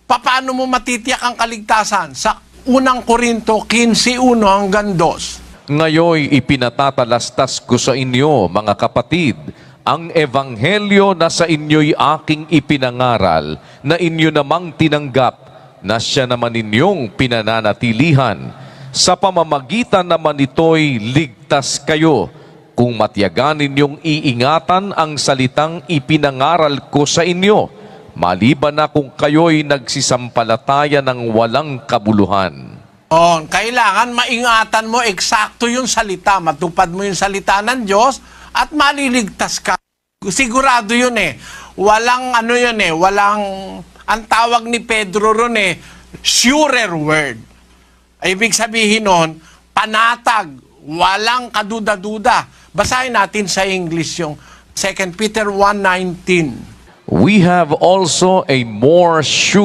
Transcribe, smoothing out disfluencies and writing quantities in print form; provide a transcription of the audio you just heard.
Paano mo matitiyak ang kaligtasan? Sa unang Korinto 15:1 hanggang 2. Ngayoy ipinatatalastas ko sa inyo, mga kapatid, ang ebanghelyo na sa inyo'y aking ipinangaral, na inyo namang tinanggap, na siya naman inyong pinananatilihan. Sa pamamagitan naman ito'y ligtas kayo, kung matiyagan ninyong iingatan ang salitang ipinangaral ko sa inyo, maliban na kung kayo'y nagsisampalataya ng walang kabuluhan. Kailangan maingatan mo eksakto yung salita, matupad mo yung salita ng Diyos at maliligtas ka. Sigurado yun eh. Walang ang tawag ni Pedro ron surer word. Ibig sabihin nun, panatag, walang kaduda-duda. Basahin natin sa English yung 2 Peter 1:19. We have also a more sure